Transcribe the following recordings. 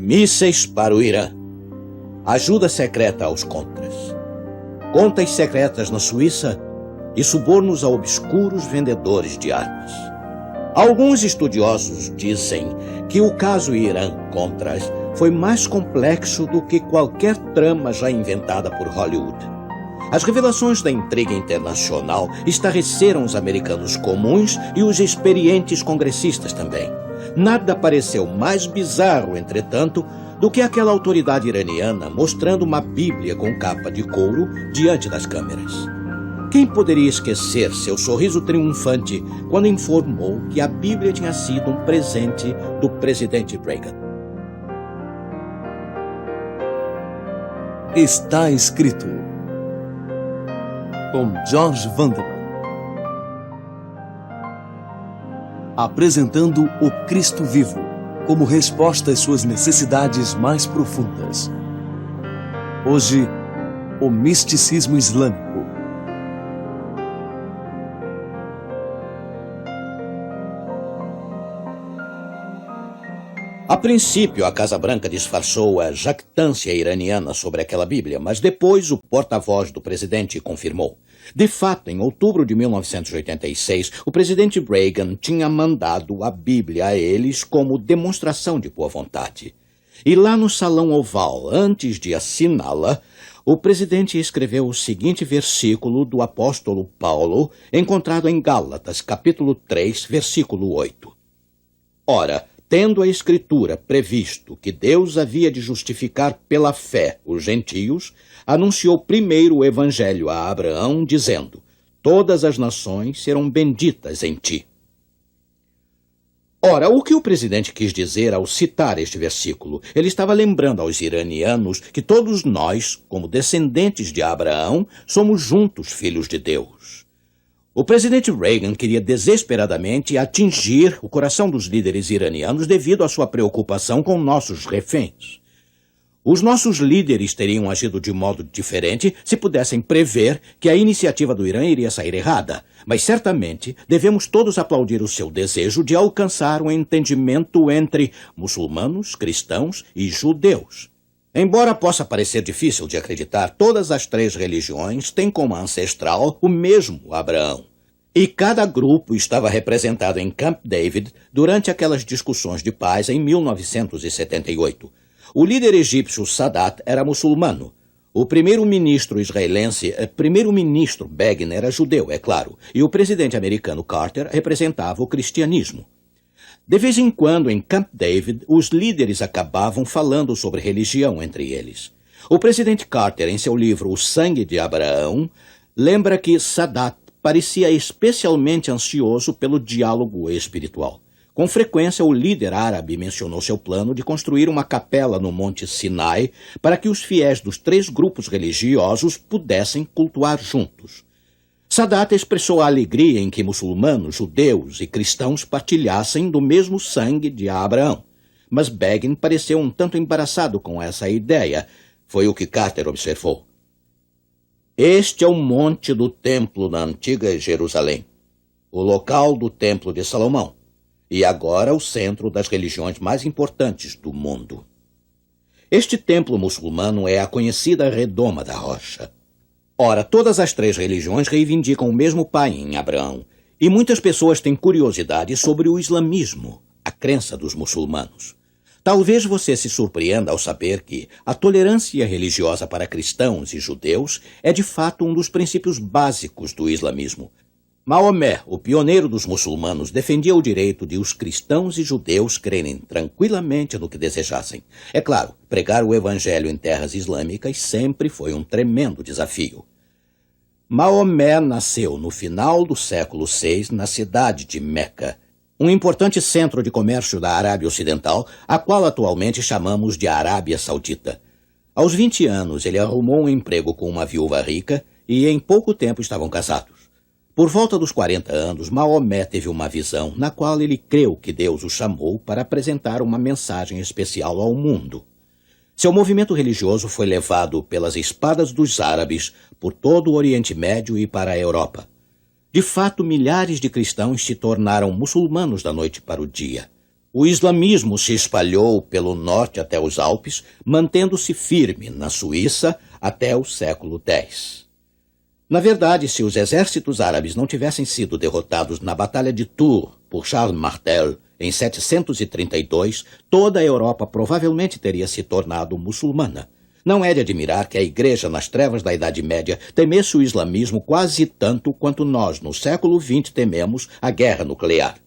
Mísseis para o Irã. Ajuda secreta aos contras. Contas secretas na Suíça e subornos a obscuros vendedores de armas. Alguns estudiosos dizem que o caso Irã-Contras foi mais complexo do que qualquer trama já inventada por Hollywood. As revelações da intriga internacional estarreceram os americanos comuns e os experientes congressistas também. Nada pareceu mais bizarro, entretanto, do que aquela autoridade iraniana mostrando uma Bíblia com capa de couro diante das câmeras. Quem poderia esquecer seu sorriso triunfante quando informou que a Bíblia tinha sido um presente do presidente Reagan? Está escrito, com George Vanderman, apresentando o Cristo vivo como resposta às suas necessidades mais profundas. Hoje, o misticismo islâmico. A princípio, a Casa Branca disfarçou a jactância iraniana sobre aquela Bíblia, mas depois o porta-voz do presidente confirmou. De fato, em outubro de 1986, o presidente Reagan tinha mandado a Bíblia a eles como demonstração de boa vontade. E lá no Salão Oval, antes de assiná-la, o presidente escreveu o seguinte versículo do apóstolo Paulo, encontrado em Gálatas, capítulo 3, versículo 8. Ora, tendo a Escritura previsto que Deus havia de justificar pela fé os gentios, anunciou primeiro o Evangelho a Abraão, dizendo: todas as nações serão benditas em ti. Ora, o que o presidente quis dizer ao citar este versículo? Ele estava lembrando aos iranianos que todos nós, como descendentes de Abraão, somos juntos filhos de Deus. O presidente Reagan queria desesperadamente atingir o coração dos líderes iranianos devido à sua preocupação com nossos reféns. Os nossos líderes teriam agido de modo diferente se pudessem prever que a iniciativa do Irã iria sair errada, mas certamente devemos todos aplaudir o seu desejo de alcançar um entendimento entre muçulmanos, cristãos e judeus. Embora possa parecer difícil de acreditar, todas as três religiões têm como ancestral o mesmo Abraão. E cada grupo estava representado em Camp David durante aquelas discussões de paz em 1978. O líder egípcio Sadat era muçulmano. O primeiro-ministro israelense, primeiro-ministro Begin, era judeu, é claro. E o presidente americano Carter representava o cristianismo. De vez em quando, em Camp David, os líderes acabavam falando sobre religião entre eles. O presidente Carter, em seu livro O Sangue de Abraão, lembra que Sadat parecia especialmente ansioso pelo diálogo espiritual. Com frequência, o líder árabe mencionou seu plano de construir uma capela no Monte Sinai para que os fiéis dos três grupos religiosos pudessem cultuar juntos. Sadat expressou a alegria em que muçulmanos, judeus e cristãos partilhassem do mesmo sangue de Abraão. Mas Begin pareceu um tanto embaraçado com essa ideia. Foi o que Carter observou. Este é o monte do templo na antiga Jerusalém, o local do templo de Salomão, e agora o centro das religiões mais importantes do mundo. Este templo muçulmano é a conhecida Redoma da Rocha. Ora, todas as três religiões reivindicam o mesmo pai em Abraão, e muitas pessoas têm curiosidade sobre o islamismo, a crença dos muçulmanos. Talvez você se surpreenda ao saber que a tolerância religiosa para cristãos e judeus é de fato um dos princípios básicos do islamismo. Maomé, o pioneiro dos muçulmanos, defendia o direito de os cristãos e judeus crerem tranquilamente no que desejassem. É claro, pregar o evangelho em terras islâmicas sempre foi um tremendo desafio. Maomé nasceu no final do século VI na cidade de Meca, um importante centro de comércio da Arábia Ocidental, a qual atualmente chamamos de Arábia Saudita. Aos 20 anos, ele arrumou um emprego com uma viúva rica e em pouco tempo estavam casados. Por volta dos 40 anos, Maomé teve uma visão na qual ele creu que Deus o chamou para apresentar uma mensagem especial ao mundo. Seu movimento religioso foi levado pelas espadas dos árabes por todo o Oriente Médio e para a Europa. De fato, milhares de cristãos se tornaram muçulmanos da noite para o dia. O islamismo se espalhou pelo norte até os Alpes, mantendo-se firme na Suíça até o século X. Na verdade, se os exércitos árabes não tivessem sido derrotados na Batalha de Tours por Charles Martel em 732, toda a Europa provavelmente teria se tornado muçulmana. Não é de admirar que a Igreja, nas trevas da Idade Média, temesse o islamismo quase tanto quanto nós, no século XX, tememos a guerra nuclear.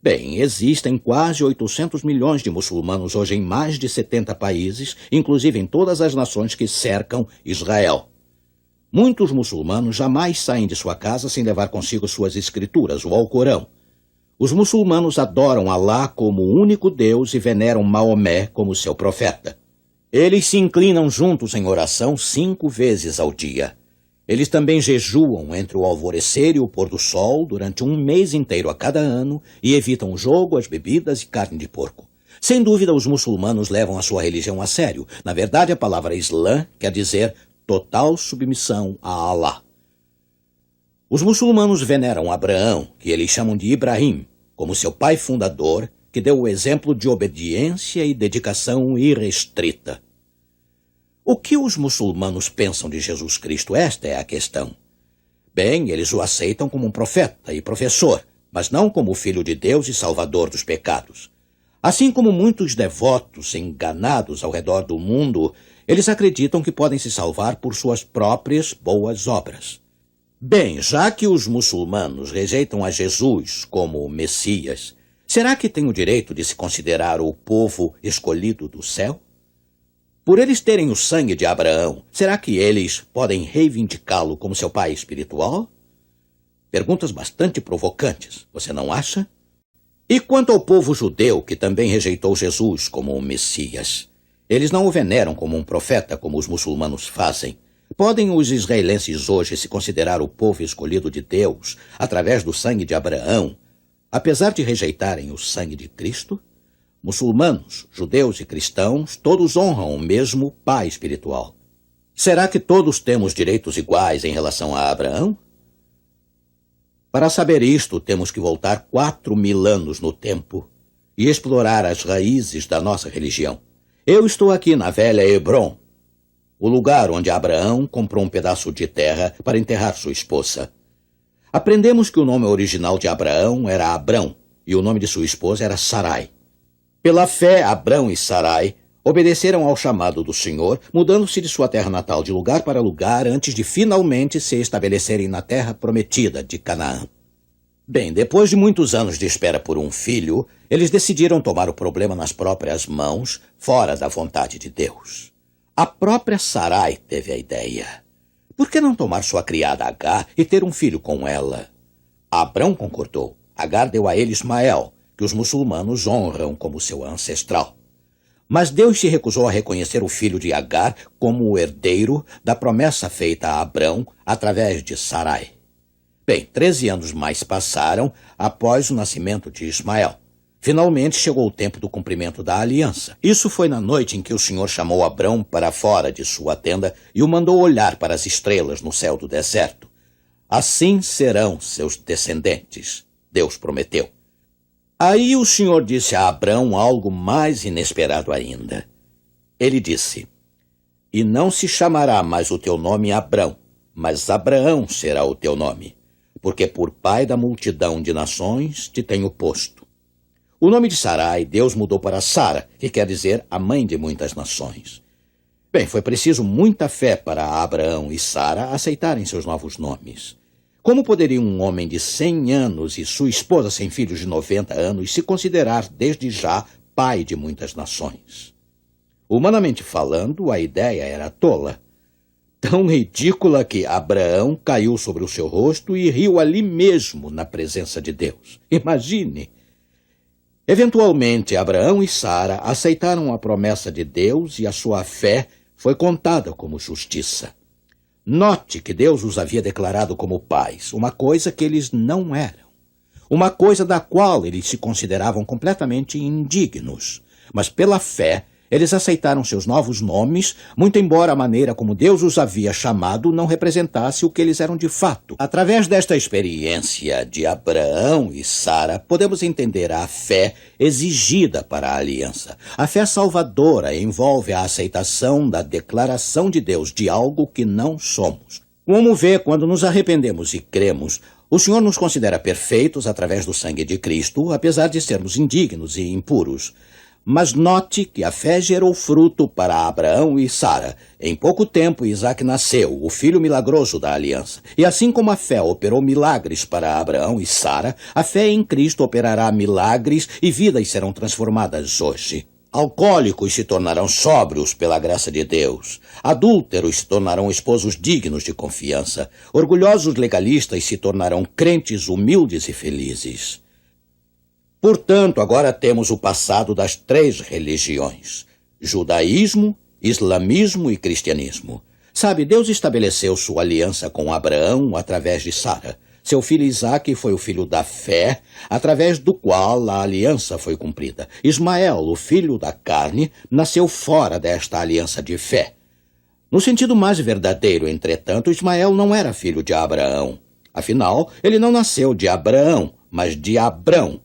Bem, existem quase 800 milhões de muçulmanos hoje em mais de 70 países, inclusive em todas as nações que cercam Israel. Muitos muçulmanos jamais saem de sua casa sem levar consigo suas escrituras, o Alcorão. Os muçulmanos adoram Alá como o único Deus e veneram Maomé como seu profeta. Eles se inclinam juntos em oração 5 vezes ao dia. Eles também jejuam entre o alvorecer e o pôr do sol durante um mês inteiro a cada ano e evitam o jogo, as bebidas e carne de porco. Sem dúvida, os muçulmanos levam a sua religião a sério. Na verdade, a palavra Islã quer dizer total submissão a Alá. Os muçulmanos veneram Abraão, que eles chamam de Ibrahim, como seu pai fundador, que deu o exemplo de obediência e dedicação irrestrita. O que os muçulmanos pensam de Jesus Cristo? Esta é a questão. Bem, eles o aceitam como um profeta e professor, mas não como o Filho de Deus e Salvador dos pecados. Assim como muitos devotos enganados ao redor do mundo, eles acreditam que podem se salvar por suas próprias boas obras. Bem, já que os muçulmanos rejeitam a Jesus como o Messias, será que têm o direito de se considerar o povo escolhido do céu? Por eles terem o sangue de Abraão, será que eles podem reivindicá-lo como seu pai espiritual? Perguntas bastante provocantes, você não acha? E quanto ao povo judeu, que também rejeitou Jesus como o Messias? Eles não o veneram como um profeta, como os muçulmanos fazem. Podem os israelenses hoje se considerar o povo escolhido de Deus através do sangue de Abraão, apesar de rejeitarem o sangue de Cristo? Muçulmanos, judeus e cristãos, todos honram o mesmo pai espiritual. Será que todos temos direitos iguais em relação a Abraão? Para saber isto, temos que voltar 4.000 anos no tempo e explorar as raízes da nossa religião. Eu estou aqui na velha Hebron, o lugar onde Abraão comprou um pedaço de terra para enterrar sua esposa. Aprendemos que o nome original de Abraão era Abrão e o nome de sua esposa era Sarai. Pela fé, Abrão e Sarai obedeceram ao chamado do Senhor, mudando-se de sua terra natal de lugar para lugar antes de finalmente se estabelecerem na terra prometida de Canaã. Bem, depois de muitos anos de espera por um filho, eles decidiram tomar o problema nas próprias mãos, fora da vontade de Deus. A própria Sarai teve a ideia. Por que não tomar sua criada Agar e ter um filho com ela? Abrão concordou. Agar deu a ele Ismael, que os muçulmanos honram como seu ancestral. Mas Deus se recusou a reconhecer o filho de Agar como o herdeiro da promessa feita a Abrão através de Sarai. Bem, 13 anos mais passaram após o nascimento de Ismael. Finalmente chegou o tempo do cumprimento da aliança. Isso foi na noite em que o Senhor chamou Abrão para fora de sua tenda e o mandou olhar para as estrelas no céu do deserto. Assim serão seus descendentes, Deus prometeu. Aí o Senhor disse a Abrão algo mais inesperado ainda. Ele disse: "E não se chamará mais o teu nome Abrão, mas Abraão será o teu nome, porque por pai da multidão de nações te tenho posto." O nome de Sarai, Deus mudou para Sara, que quer dizer a mãe de muitas nações. Bem, foi preciso muita fé para Abraão e Sara aceitarem seus novos nomes. Como poderia um homem de 100 anos e sua esposa sem filhos de 90 anos se considerar desde já pai de muitas nações? Humanamente falando, a ideia era tola. Tão ridícula que Abraão caiu sobre o seu rosto e riu ali mesmo na presença de Deus. Imagine! Eventualmente, Abraão e Sara aceitaram a promessa de Deus e a sua fé foi contada como justiça. Note que Deus os havia declarado como pais, uma coisa que eles não eram. Uma coisa da qual eles se consideravam completamente indignos. Mas pela fé, Eles aceitaram seus novos nomes, muito embora a maneira como Deus os havia chamado não representasse o que eles eram de fato. Através desta experiência de Abraão e Sara, podemos entender a fé exigida para a aliança. A fé salvadora envolve a aceitação da declaração de Deus de algo que não somos. Como vê, quando nos arrependemos e cremos, o Senhor nos considera perfeitos através do sangue de Cristo, apesar de sermos indignos e impuros. Mas note que a fé gerou fruto para Abraão e Sara. Em pouco tempo, Isaac nasceu, o filho milagroso da aliança. E assim como a fé operou milagres para Abraão e Sara, a fé em Cristo operará milagres e vidas serão transformadas hoje. Alcoólicos se tornarão sóbrios pela graça de Deus. Adúlteros se tornarão esposos dignos de confiança. Orgulhosos legalistas se tornarão crentes humildes e felizes. Portanto, agora temos o passado das 3 religiões: judaísmo, islamismo e cristianismo. Sabe, Deus estabeleceu sua aliança com Abraão através de Sara. Seu filho Isaque foi o filho da fé, através do qual a aliança foi cumprida. Ismael, o filho da carne, nasceu fora desta aliança de fé. No sentido mais verdadeiro, entretanto, Ismael não era filho de Abraão. Afinal, ele não nasceu de Abraão, mas de Abrão,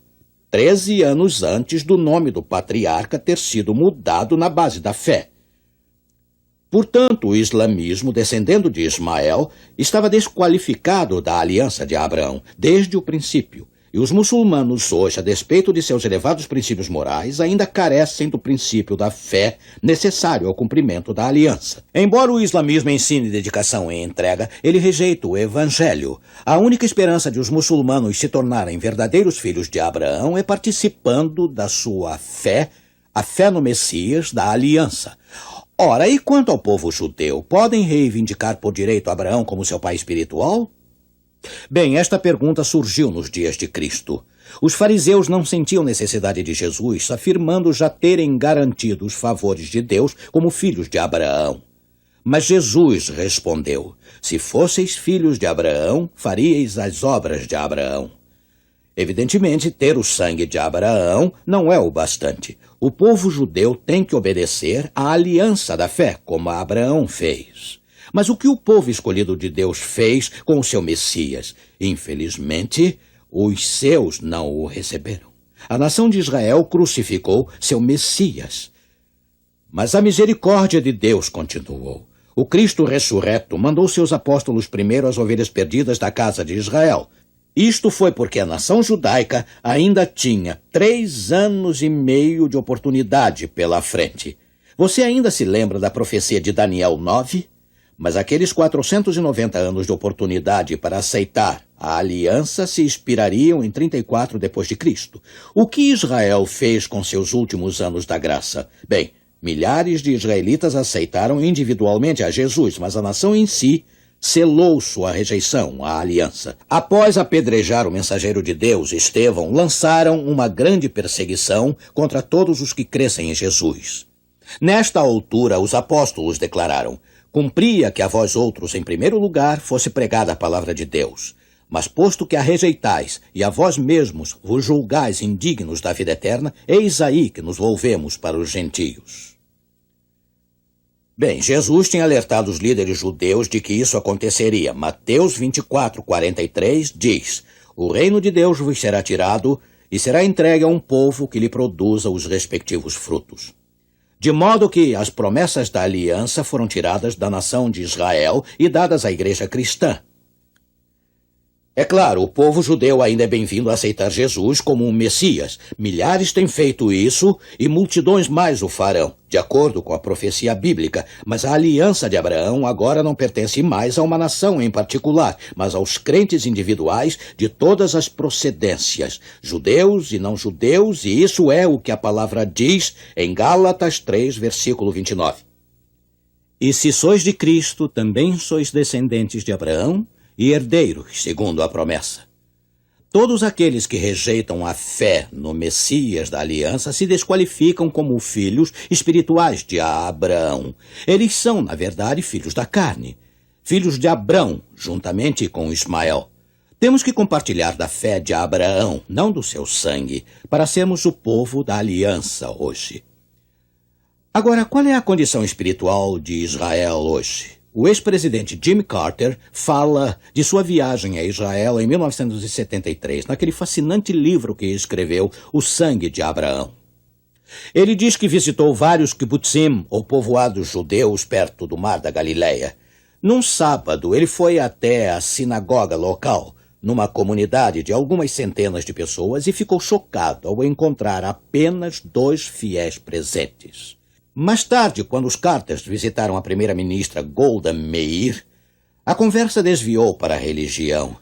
13 anos antes do nome do patriarca ter sido mudado na base da fé. Portanto, o islamismo, descendendo de Ismael, estava desqualificado da aliança de Abraão desde o princípio. E os muçulmanos hoje, a despeito de seus elevados princípios morais, ainda carecem do princípio da fé necessário ao cumprimento da aliança. Embora o islamismo ensine dedicação e entrega, ele rejeita o evangelho. A única esperança de os muçulmanos se tornarem verdadeiros filhos de Abraão é participando da sua fé, a fé no Messias, da aliança. Ora, e quanto ao povo judeu, podem reivindicar por direito Abraão como seu pai espiritual? Bem, esta pergunta surgiu nos dias de Cristo. Os fariseus não sentiam necessidade de Jesus, afirmando já terem garantido os favores de Deus como filhos de Abraão. Mas Jesus respondeu: se fosseis filhos de Abraão, faríeis as obras de Abraão. Evidentemente, ter o sangue de Abraão não é o bastante. O povo judeu tem que obedecer à aliança da fé, como Abraão fez. Mas o que o povo escolhido de Deus fez com o seu Messias? Infelizmente, os seus não o receberam. A nação de Israel crucificou seu Messias. Mas a misericórdia de Deus continuou. O Cristo ressurreto mandou seus apóstolos primeiro às ovelhas perdidas da casa de Israel. Isto foi porque a nação judaica ainda tinha 3 anos e meio de oportunidade pela frente. Você ainda se lembra da profecia de Daniel 9? Mas aqueles 490 anos de oportunidade para aceitar a aliança se expirariam em 34 depois de Cristo. O que Israel fez com seus últimos anos da graça? Bem, milhares de israelitas aceitaram individualmente a Jesus, mas a nação em si selou sua rejeição à aliança. Após apedrejar o mensageiro de Deus, Estevão, lançaram uma grande perseguição contra todos os que crescem em Jesus. Nesta altura, os apóstolos declararam: cumpria que a vós outros, em primeiro lugar, fosse pregada a palavra de Deus. Mas posto que a rejeitais, e a vós mesmos vos julgais indignos da vida eterna, eis aí que nos volvemos para os gentios. Bem, Jesus tinha alertado os líderes judeus de que isso aconteceria. Mateus 24:43 diz: o reino de Deus vos será tirado e será entregue a um povo que lhe produza os respectivos frutos. De modo que as promessas da aliança foram tiradas da nação de Israel e dadas à igreja cristã. É claro, o povo judeu ainda é bem-vindo a aceitar Jesus como um Messias. Milhares têm feito isso e multidões mais o farão, de acordo com a profecia bíblica. Mas a aliança de Abraão agora não pertence mais a uma nação em particular, mas aos crentes individuais de todas as procedências, judeus e não judeus, e isso é o que a palavra diz em Gálatas 3, versículo 29. E se sois de Cristo, também sois descendentes de Abraão e herdeiros, segundo a promessa. Todos aqueles que rejeitam a fé no Messias da aliança se desqualificam como filhos espirituais de Abraão. Eles são, na verdade, filhos da carne, filhos de Abrão, juntamente com Ismael. Temos que compartilhar da fé de Abraão, não do seu sangue, para sermos o povo da aliança hoje. Agora, qual é a condição espiritual de Israel hoje? O ex-presidente Jimmy Carter fala de sua viagem a Israel em 1973, naquele fascinante livro que escreveu, O Sangue de Abraão. Ele diz que visitou vários kibbutzim, ou povoados judeus, perto do Mar da Galileia. Num sábado, ele foi até a sinagoga local, numa comunidade de algumas centenas de pessoas, e ficou chocado ao encontrar apenas 2 fiéis presentes. Mais tarde, quando os Carters visitaram a primeira-ministra Golda Meir, a conversa desviou para a religião.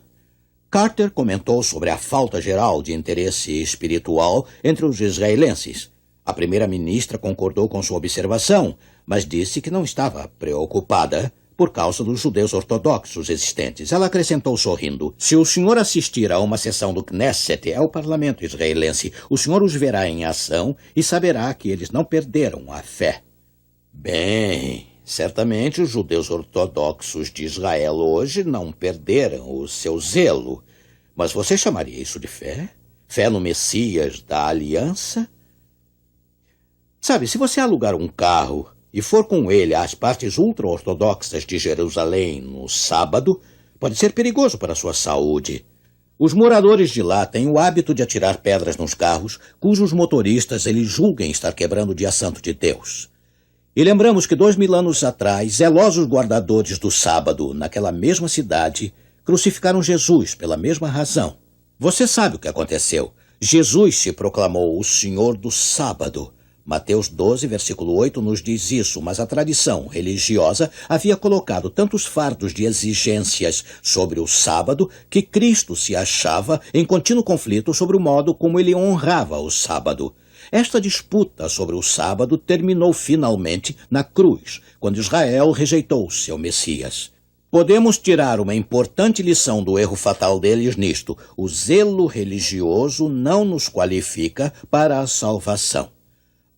Carter comentou sobre a falta geral de interesse espiritual entre os israelenses. A primeira-ministra concordou com sua observação, mas disse que não estava preocupada por causa dos judeus ortodoxos existentes. Ela acrescentou sorrindo: se o senhor assistir a uma sessão do Knesset, é o parlamento israelense, o senhor os verá em ação e saberá que eles não perderam a fé. Bem, certamente os judeus ortodoxos de Israel hoje não perderam o seu zelo. Mas você chamaria isso de fé? Fé no Messias da Aliança? Sabe, se você alugar um carro e for com ele às partes ultra-ortodoxas de Jerusalém no sábado, pode ser perigoso para a sua saúde. Os moradores de lá têm o hábito de atirar pedras nos carros, cujos motoristas eles julguem estar quebrando o dia santo de Deus. E lembramos que 2000 anos atrás, zelosos guardadores do sábado, naquela mesma cidade, crucificaram Jesus pela mesma razão. Você sabe o que aconteceu. Jesus se proclamou o Senhor do sábado. Mateus 12, versículo 8, nos diz isso, mas a tradição religiosa havia colocado tantos fardos de exigências sobre o sábado que Cristo se achava em contínuo conflito sobre o modo como ele honrava o sábado. Esta disputa sobre o sábado terminou finalmente na cruz, quando Israel rejeitou seu Messias. Podemos tirar uma importante lição do erro fatal deles nisto: o zelo religioso não nos qualifica para a salvação.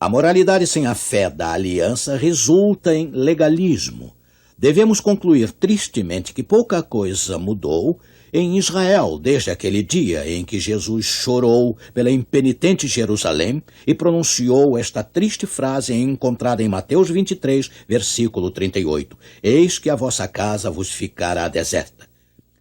A moralidade sem a fé da aliança resulta em legalismo. Devemos concluir tristemente que pouca coisa mudou em Israel desde aquele dia em que Jesus chorou pela impenitente Jerusalém e pronunciou esta triste frase encontrada em Mateus 23, versículo 38. Eis que a vossa casa vos ficará deserta.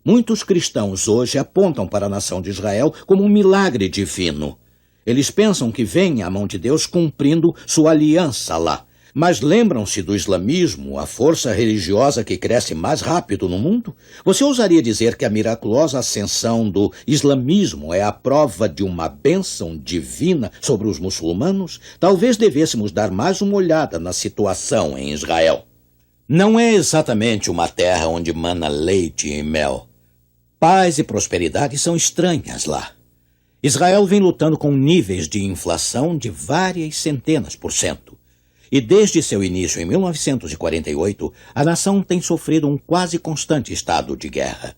Muitos cristãos hoje apontam para a nação de Israel como um milagre divino. Eles pensam que vem a mão de Deus cumprindo sua aliança lá. Mas lembram-se do islamismo, a força religiosa que cresce mais rápido no mundo? Você ousaria dizer que a miraculosa ascensão do islamismo é a prova de uma bênção divina sobre os muçulmanos? Talvez devêssemos dar mais uma olhada na situação em Israel. Não é exatamente uma terra onde mana leite e mel. Paz e prosperidade são estranhas lá. Israel vem lutando com níveis de inflação de várias centenas por cento. E desde seu início em 1948, a nação tem sofrido um quase constante estado de guerra.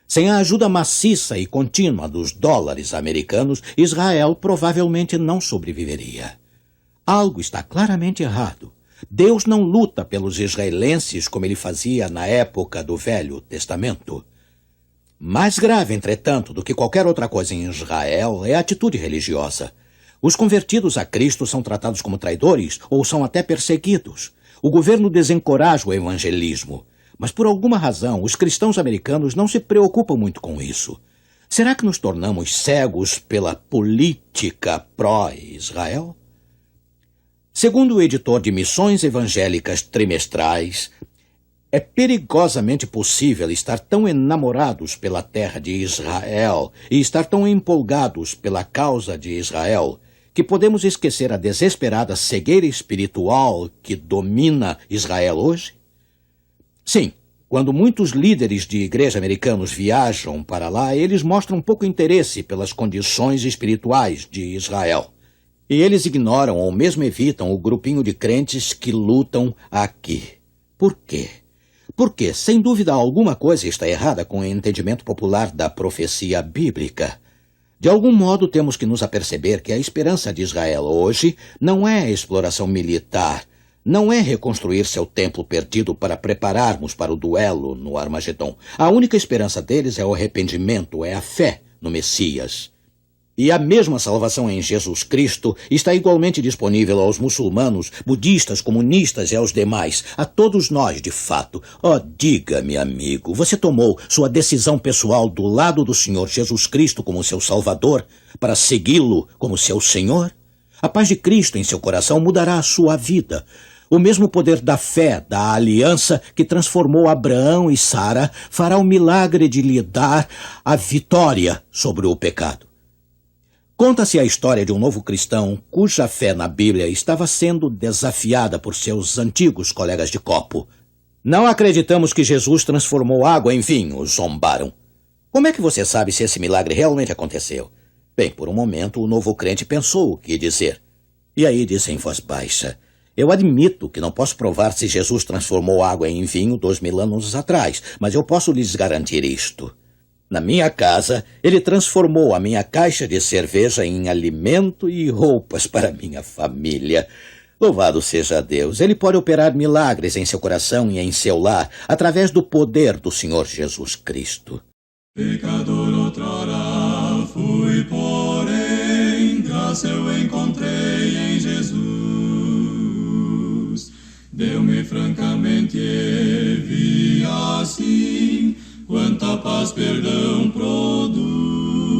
Sem a ajuda maciça e contínua dos dólares americanos, Israel provavelmente não sobreviveria. Algo está claramente errado. Deus não luta pelos israelenses como ele fazia na época do Velho Testamento. Mais grave, entretanto, do que qualquer outra coisa em Israel é a atitude religiosa. Os convertidos a Cristo são tratados como traidores ou são até perseguidos. O governo desencoraja o evangelismo. Mas por alguma razão, os cristãos americanos não se preocupam muito com isso. Será que nos tornamos cegos pela política pró-Israel? Segundo o editor de Missões Evangélicas Trimestrais, é perigosamente possível estar tão enamorados pela terra de Israel e estar tão empolgados pela causa de Israel que podemos esquecer a desesperada cegueira espiritual que domina Israel hoje? Sim, quando muitos líderes de igreja americanos viajam para lá, eles mostram pouco interesse pelas condições espirituais de Israel. E eles ignoram ou mesmo evitam o grupinho de crentes que lutam aqui. Por quê? Porque, sem dúvida alguma, coisa está errada com o entendimento popular da profecia bíblica. De algum modo, temos que nos aperceber que a esperança de Israel hoje não é a exploração militar, não é reconstruir seu templo perdido para prepararmos para o duelo no Armagedon. A única esperança deles é o arrependimento, é a fé no Messias. E a mesma salvação em Jesus Cristo está igualmente disponível aos muçulmanos, budistas, comunistas e aos demais, a todos nós, de fato. Oh, diga-me, amigo, você tomou sua decisão pessoal do lado do Senhor Jesus Cristo como seu Salvador para segui-lo como seu Senhor? A paz de Cristo em seu coração mudará a sua vida. O mesmo poder da fé, da aliança que transformou Abraão e Sara, fará o milagre de lhe dar a vitória sobre o pecado. Conta-se a história de um novo cristão cuja fé na Bíblia estava sendo desafiada por seus antigos colegas de copo. Não acreditamos que Jesus transformou água em vinho, zombaram. Como é que você sabe se esse milagre realmente aconteceu? Bem, por um momento o novo crente pensou o que dizer. E aí disse em voz baixa: eu admito que não posso provar se Jesus transformou água em vinho 2000 anos atrás, mas eu posso lhes garantir isto. Na minha casa, ele transformou a minha caixa de cerveja em alimento e roupas para minha família. Louvado seja Deus, ele pode operar milagres em seu coração e em seu lar, através do poder do Senhor Jesus Cristo. Pecador outrora fui, porém, graça eu encontrei em Jesus. Deu-me francamente e vi assim quanta paz perdão produz.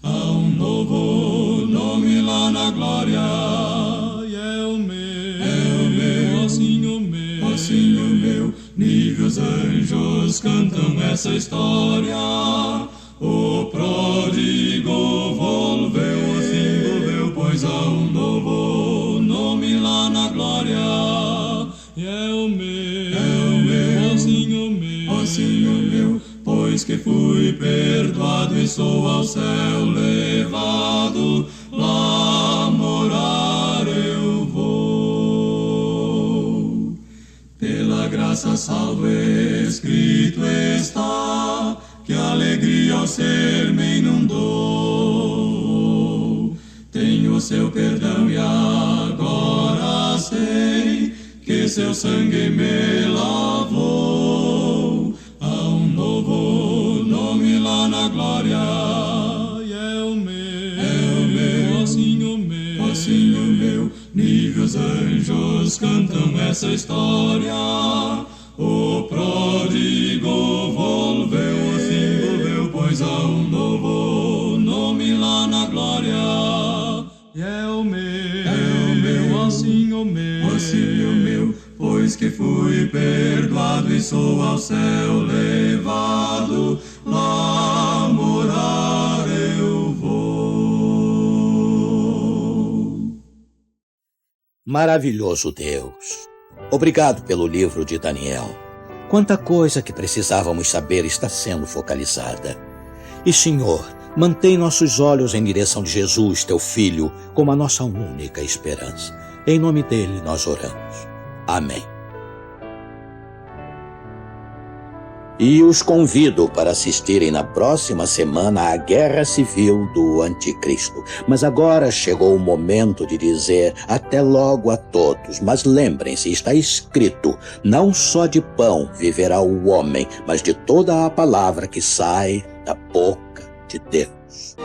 Há um novo nome lá na glória, e é o meu, assim o meu. Nível os anjos cantam essa história. O pródigo volveu, assim volveu, pois há um novo nome lá na glória, e é o meu, assim o meu, pois que fui perdoado e sou ao céu levado, lá morar eu vou. Pela graça salvo escrito está, que alegria ao ser me inundou. Tenho seu perdão e agora sei que seu sangue me lavou. Há um novo nome lá na glória, e é o meu, assim o meu. Nível os anjos cantam essa história. O pródigo volveu, assim volveu, pois há um novo nome lá na glória, e é o meu, assim o meu, pois que fui perdoado e sou ao céu levado, lá morar eu vou. Maravilhoso Deus! Obrigado pelo livro de Daniel. Quanta coisa que precisávamos saber está sendo focalizada. E, Senhor, mantém nossos olhos em direção de Jesus, teu Filho, como a nossa única esperança. Em nome dele nós oramos. Amém. E os convido para assistirem na próxima semana à Guerra Civil do Anticristo. Mas agora chegou o momento de dizer até logo a todos. Mas lembrem-se, está escrito: não só de pão viverá o homem, mas de toda a palavra que sai da boca de Deus.